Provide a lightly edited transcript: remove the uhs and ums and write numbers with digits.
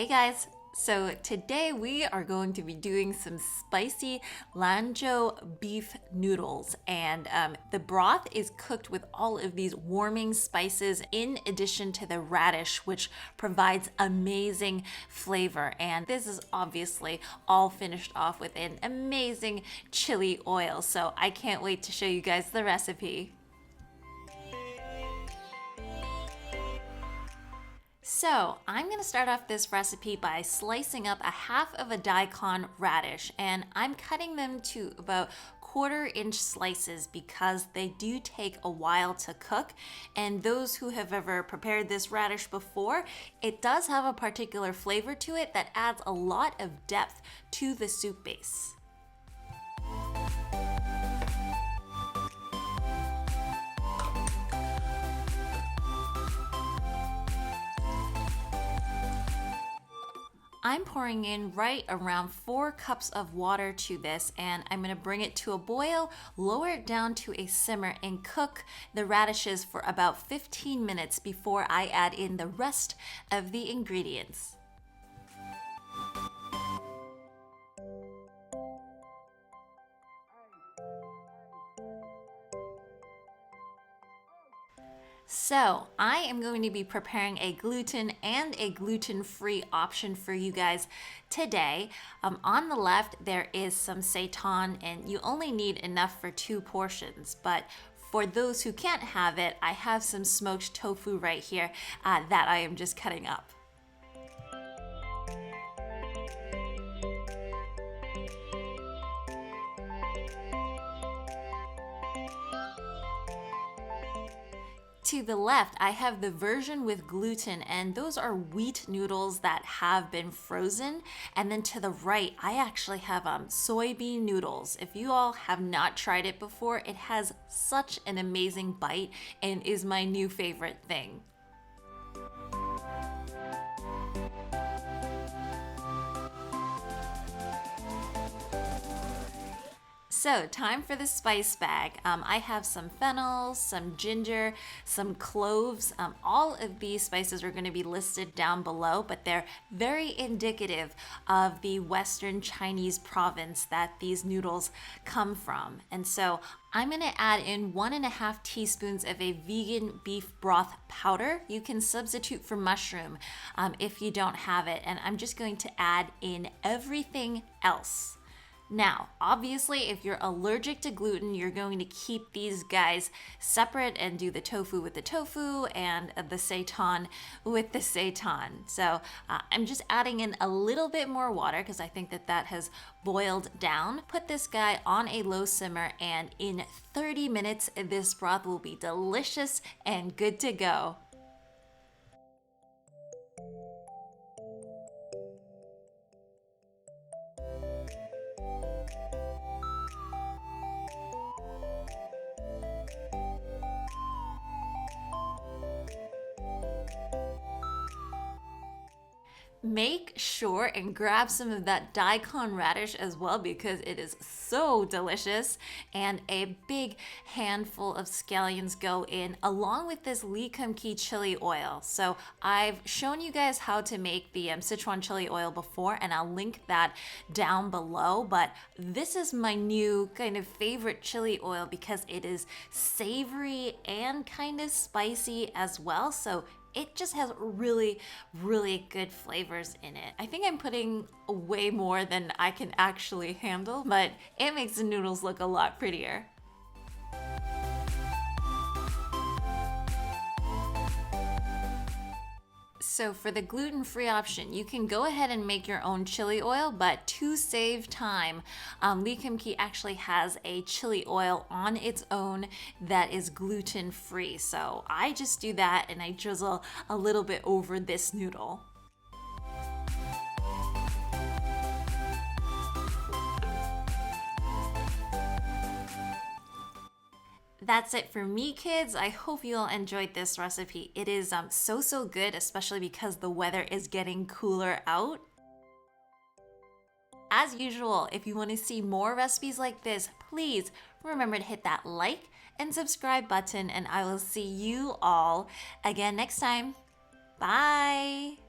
Hey guys! So today we are going to be doing some spicy Lanzhou beef noodles, and the broth is cooked with all of these warming spices in addition to the radish, which provides amazing flavor. And this is obviously all finished off with an amazing chili oil, so I can't wait to show you guys the recipe. So I'm going to start off this recipe by slicing up a half of a daikon radish, and I'm cutting them to about 1/4 inch slices because they do take a while to cook. And those who have ever prepared this radish before, it does have a particular flavor to it that adds a lot of depth to the soup base. I'm pouring in right around 4 cups of water to this, and I'm going to bring it to a boil, lower it down to a simmer, and cook the radishes for about 15 minutes before I add in the rest of the ingredients. So I am going to be preparing a gluten and a gluten-free option for you guys today. On the left, there is some seitan, and you only need enough for 2 portions. But for those who can't have it, I have some smoked tofu right here that I am just cutting up. To the left, I have the version with gluten, and those are wheat noodles that have been frozen. And then to the right, I actually have soybean noodles. If you all have not tried it before, it has such an amazing bite and is my new favorite thing. So time for the spice bag. I have some fennel, some ginger, some cloves. All of these spices are going to be listed down below, but they're very indicative of the Western Chinese province that these noodles come from. And so I'm going to add in 1.5 teaspoons of a vegan beef broth powder. You can substitute for mushroom if you don't have it. And I'm just going to add in everything else. Now, obviously, if you're allergic to gluten, you're going to keep these guys separate and do the tofu with the tofu and the seitan with the seitan. So I'm just adding in a little bit more water because I think that has boiled down. Put this guy on a low simmer, and in 30 minutes, this broth will be delicious and good to go. Make sure and grab some of that daikon radish as well because it is so delicious, and a big handful of scallions go in along with this Declan chili oil. So I've shown you guys how to make the Sichuan chili oil before, and I'll link that down below, but this is my new kind of favorite chili oil because it is savory and kind of spicy as well. So it just has really, really good flavors in it. I think I'm putting way more than I can actually handle, but it makes the noodles look a lot prettier. So for the gluten-free option, you can go ahead and make your own chili oil, but to save time, Declan actually has a chili oil on its own that is gluten-free. So I just do that and I drizzle a little bit over this noodle. That's it for me, kids. I hope you all enjoyed this recipe. It is so good, especially because the weather is getting cooler out. As usual, if you want to see more recipes like this, please remember to hit that like and subscribe button, and I will see you all again next time. Bye!